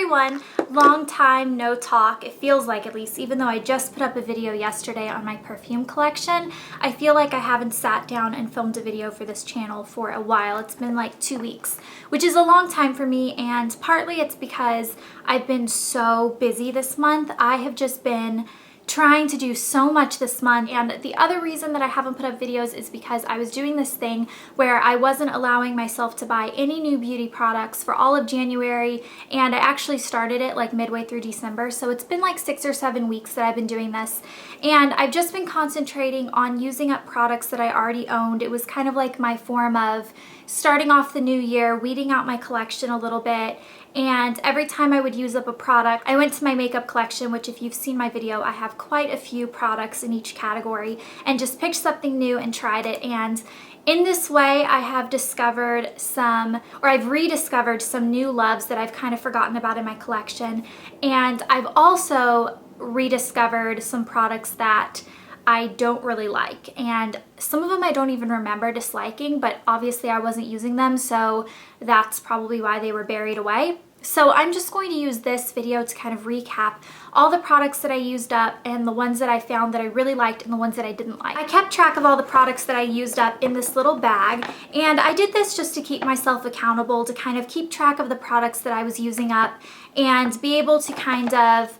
everyone, long time no talk. It feels like, at least, even though I just put up a video yesterday on my perfume collection. I feel like I haven't sat down and filmed a video for this channel for a while. It's been like 2 weeks, which is a long time for me, and partly it's because I've been so busy this month. I have just been trying to do so much this month, and the other reason that I haven't put up videos is because I was doing this thing where I wasn't allowing myself to buy any new beauty products for all of January, and I actually started it like midway through December, so it's been like 6 or 7 weeks that I've been doing this, and I've just been concentrating on using up products that I already owned. It was kind of like my form of starting off the new year, weeding out my collection a little bit. And every time I would use up a product, I went to my makeup collection, which if you've seen my video, I have quite a few products in each category, and just picked something new and tried it. And in this way, I have discovered I've rediscovered some new loves that I've kind of forgotten about in my collection. And I've also rediscovered some products that I don't really like, and some of them I don't even remember disliking, but obviously I wasn't using them, so that's probably why they were buried away. So I'm just going to use this video to kind of recap all the products that I used up and the ones that I found that I really liked and the ones that I didn't like. I kept track of all the products that I used up in this little bag, and I did this just to keep myself accountable, to kind of keep track of the products that I was using up and be able to kind of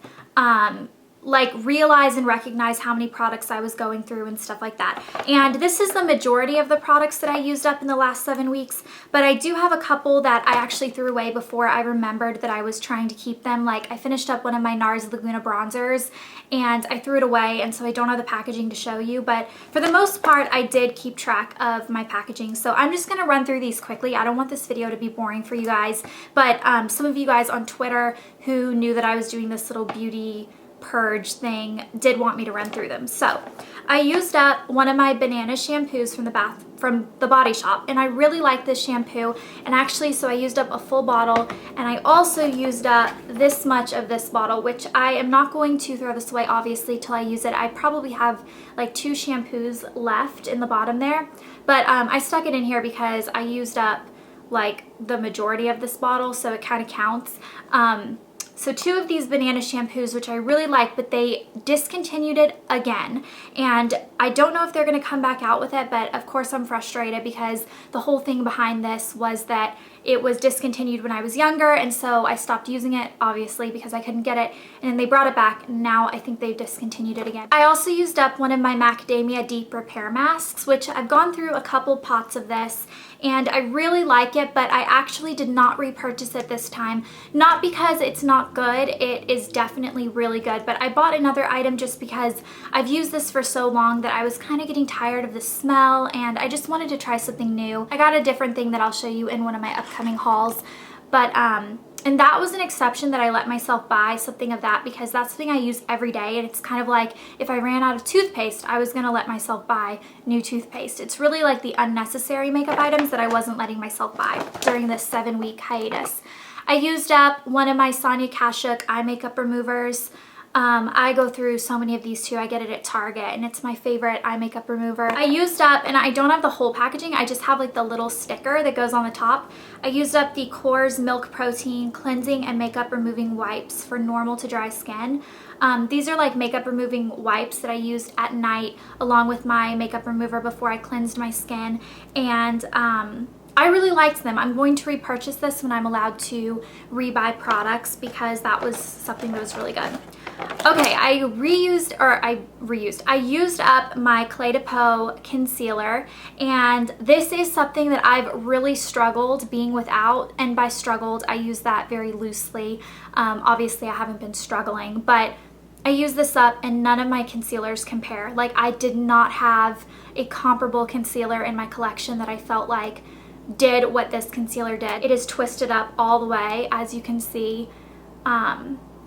like realize and recognize how many products I was going through and stuff like that. And this is the majority of the products that I used up in the last 7 weeks, but I do have a couple that I actually threw away before I remembered that I was trying to keep them. Like, I finished up one of my Nars Laguna bronzers and I threw it away, and so I don't have the packaging to show you, but for the most part I did keep track of my packaging. So I'm just gonna run through these quickly. I don't want this video to be boring for you guys, but some of you guys on Twitter who knew that I was doing this little beauty purge thing did want me to run through them. So I used up one of my Vanina Shampoos from the Body Shop, and I really like this shampoo, and actually so I used up a full bottle, and I also used up this much of this bottle, which I am not going to throw this away obviously till I use it. I probably have like 2 shampoos left in the bottom there, but I stuck it in here because I used up like the majority of this bottle, so it kind of counts. So 2 of these Vanina shampoos, which I really like, but they discontinued it again. And I don't know if they're going to come back out with it, but of course I'm frustrated because the whole thing behind this was that it was discontinued when I was younger, and so I stopped using it, obviously, because I couldn't get it, and then they brought it back, and now I think they've discontinued it again. I also used up one of my Macadamia Deep Repair Masks, which I've gone through a couple pots of this, and I really like it, but I actually did not repurchase it this time. Not because it's not good, it is definitely really good, but I bought another item just because I've used this for so long that I was kind of getting tired of the smell, and I just wanted to try something new. I got a different thing that I'll show you in one of my upcoming hauls, but and that was an exception that I let myself buy something of that because that's something I use every day, and it's kind of like if I ran out of toothpaste, I was gonna let myself buy new toothpaste. It's really like the unnecessary makeup items that I wasn't letting myself buy during this 7-week hiatus. I used up one of my Sonia Kashuk eye makeup removers. I go through so many of these too. I get it at Target, and it's my favorite eye makeup remover. I used up, and I don't have the whole packaging, I just have like the little sticker that goes on the top. I used up the Core's Milk Protein Cleansing and Makeup Removing Wipes for normal to dry skin. These are like makeup removing wipes that I used at night along with my makeup remover before I cleansed my skin, and I really liked them. I'm going to repurchase this when I'm allowed to rebuy products because that was something that was really good. Okay, I used up my Clé de Peau concealer, and this is something that I've really struggled being without, and by struggled I use that very loosely. Obviously I haven't been struggling, but I used this up and none of my concealers compare. Like, I did not have a comparable concealer in my collection that I felt like did what this concealer did. It is twisted up all the way, as you can see.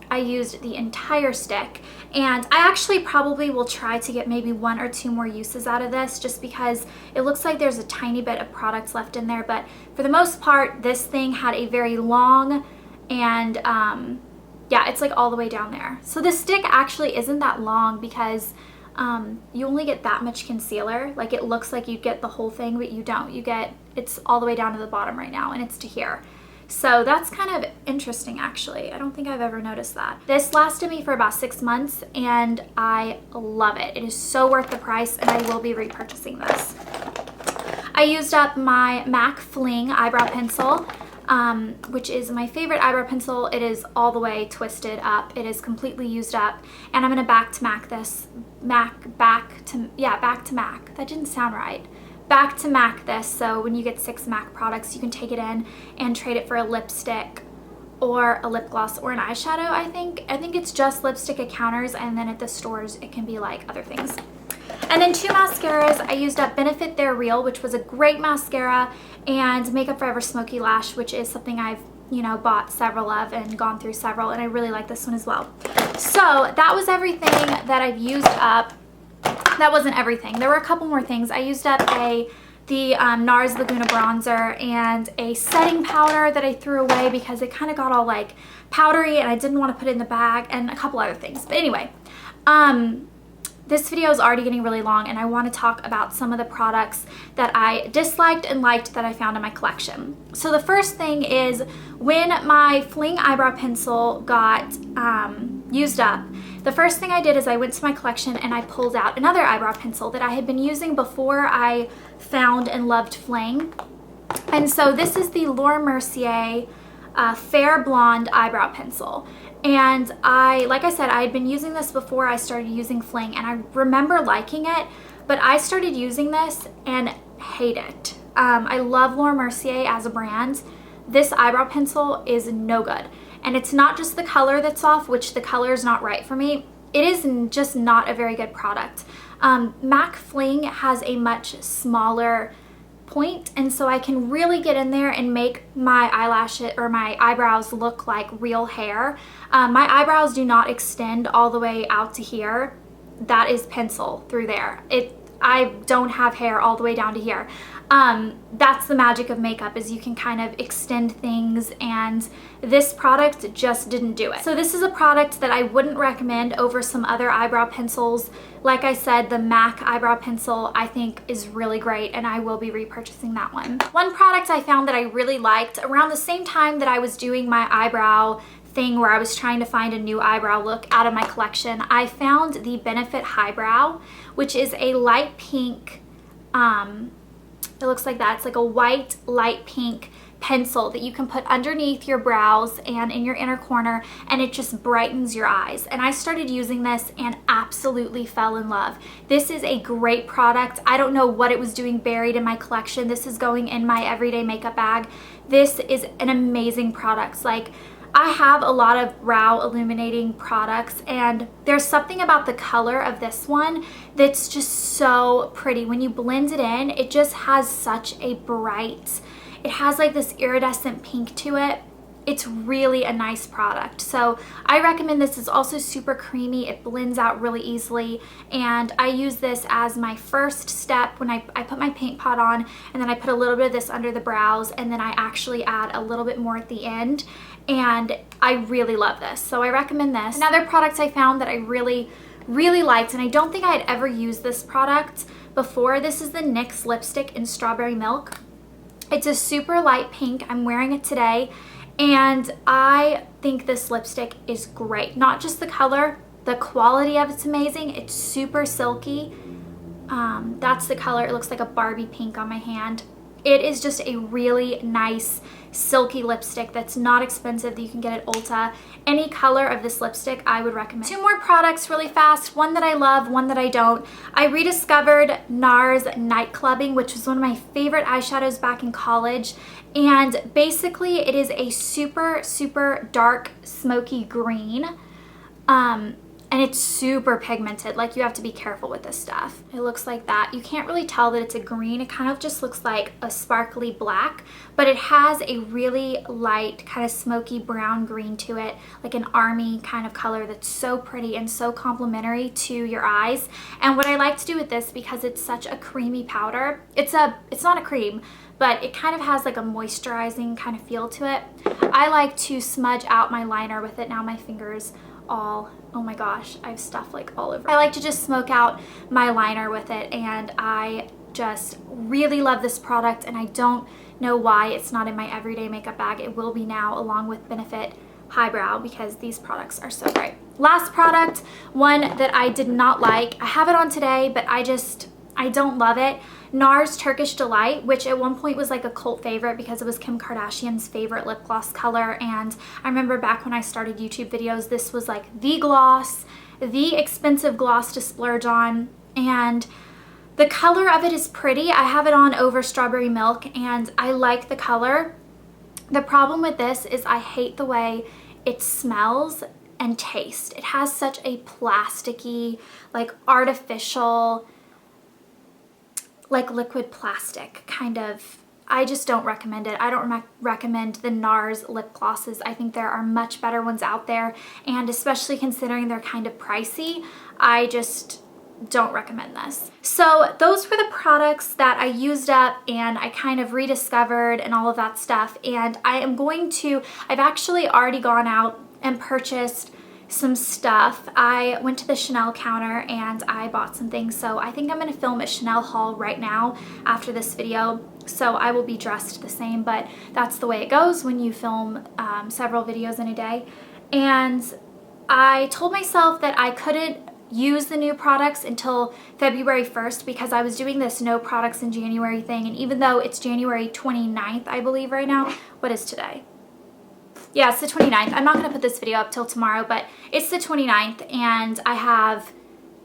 I used the entire stick, and I actually probably will try to get maybe 1 or 2 more uses out of this just because it looks like there's a tiny bit of products left in there, but for the most part this thing had a very long and yeah, it's like all the way down there. So the stick actually isn't that long because you only get that much concealer. Like, it looks like you get the whole thing, but you don't. It's all the way down to the bottom right now, and it's to here. So that's kind of interesting actually. I don't think I've ever noticed that. This lasted me for about 6 months and I love it. It is so worth the price and I will be repurchasing this. I used up my MAC Fling eyebrow pencil, which is my favorite eyebrow pencil. It is all the way twisted up. It is completely used up. And I'm gonna back to MAC this. Back to MAC. That didn't sound right. Back to MAC this, so when you get 6 MAC products, you can take it in and trade it for a lipstick or a lip gloss or an eyeshadow, I think. I think it's just lipstick at counters, and then at the stores, it can be like other things. And then 2 mascaras. I used up Benefit They're Real, which was a great mascara, and Makeup Forever Smoky Lash, which is something I've, you know, bought several of and gone through several, and I really like this one as well. So that was everything that I've used up. That wasn't everything. There were a couple more things. I used up the Nars Laguna bronzer and a setting powder that I threw away because it kind of got all like powdery and I didn't want to put it in the bag, and a couple other things. But anyway, this video is already getting really long and I want to talk about some of the products that I disliked and liked that I found in my collection. So the first thing is when my Fling eyebrow pencil got used up, the first thing I did is I went to my collection and I pulled out another eyebrow pencil that I had been using before I found and loved Fling. And so this is the Laura Mercier Fair Blonde eyebrow pencil. And like I said, I had been using this before I started using Fling, and I remember liking it, but I started using this and hate it. I love Laura Mercier as a brand. This eyebrow pencil is no good. And it's not just the color that's off, which the color is not right for me. It is just not a very good product. MAC Fling has a much smaller point, and so I can really get in there and make my eyelashes or my eyebrows look like real hair. My eyebrows do not extend all the way out to here. That is pencil through there. I don't have hair all the way down to here. That's the magic of makeup, is you can kind of extend things, and this product just didn't do it. So this is a product that I wouldn't recommend over some other eyebrow pencils. Like I said, the MAC eyebrow pencil I think is really great, and I will be repurchasing that one. One product I found that I really liked around the same time that I was doing my eyebrow thing where I was trying to find a new eyebrow look out of my collection, I found the Benefit Highbrow, which is a light pink, it looks like that. It's like a white light pink pencil that you can put underneath your brows and in your inner corner, and it just brightens your eyes. And I started using this and absolutely fell in love. This is a great product. I don't know what it was doing buried in my collection. This is going in my everyday makeup bag. This is an amazing product. Like, I have a lot of brow illuminating products, and there's something about the color of this one that's just so pretty. When you blend it in, it just has such a bright, it has like this iridescent pink to it. It's really a nice product. So I recommend this. It's also super creamy. It blends out really easily. And I use this as my first step when I put my paint pot on, and then I put a little bit of this under the brows, and then I actually add a little bit more at the end. And I really love this. So I recommend this. Another product I found that I really liked, and I don't think I had ever used this product before. This is the NYX lipstick in Strawberry Milk. It's a super light pink. I'm wearing it today. And I think this lipstick is great. Not just the color, the quality of it's amazing. It's super silky. That's the color. It looks like a Barbie pink on my hand. It is just a really nice silky lipstick that's not expensive, that you can get at Ulta. Any color of this lipstick I would recommend. 2 more products really fast, one that I love, one that I don't. I rediscovered Nars Night Clubbing, which was one of my favorite eyeshadows back in college. And basically it is a super dark smoky green. And it's super pigmented. Like, you have to be careful with this stuff. It looks like that. You can't really tell that it's a green. It kind of just looks like a sparkly black, but it has a really light kind of smoky brown green to it, like an army kind of color that's so pretty and so complimentary to your eyes. And what I like to do with this, because it's such a creamy powder, it's not a cream, but it kind of has like a moisturizing kind of feel to it. I like to smudge out my liner with it. Now my fingers all, oh my gosh, I have stuff like all over. I like to just smoke out my liner with it, and I just really love this product, and I don't know why it's not in my everyday makeup bag. It will be now, along with Benefit Highbrow, because these products are so great. Last product, one that I did not like. I have it on today, but I don't love it. Nars Turkish Delight, which at one point was like a cult favorite because it was Kim Kardashian's favorite lip gloss color. And I remember back when I started YouTube videos, this was like the gloss, the expensive gloss to splurge on. And the color of it is pretty. I have it on over Strawberry Milk and I like the color. The problem with this is I hate the way it smells and tastes. It has such a plasticky, like artificial, like liquid plastic kind of. I just don't recommend it. I don't recommend the Nars lip glosses. I think there are much better ones out there, and especially considering they're kind of pricey, I just don't recommend this. So those were the products that I used up and I kind of rediscovered and all of that stuff. And I've actually already gone out and purchased some stuff. I went to the Chanel counter and I bought some things. So I think I'm going to film a Chanel haul right now after this video. So I will be dressed the same, but that's the way it goes when you film several videos in a day. And I told myself that I couldn't use the new products until February 1st because I was doing this no products in January thing. And even though it's January 29th, I believe right now, what is today? Yeah, it's the 29th. I'm not going to put this video up till tomorrow, but it's the 29th and I have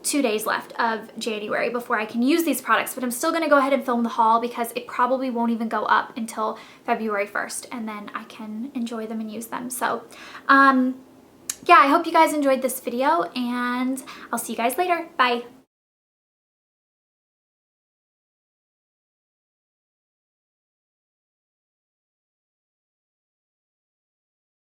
2 days left of January before I can use these products, but I'm still going to go ahead and film the haul because it probably won't even go up until February 1st and then I can enjoy them and use them. So, yeah, I hope you guys enjoyed this video and I'll see you guys later. Bye.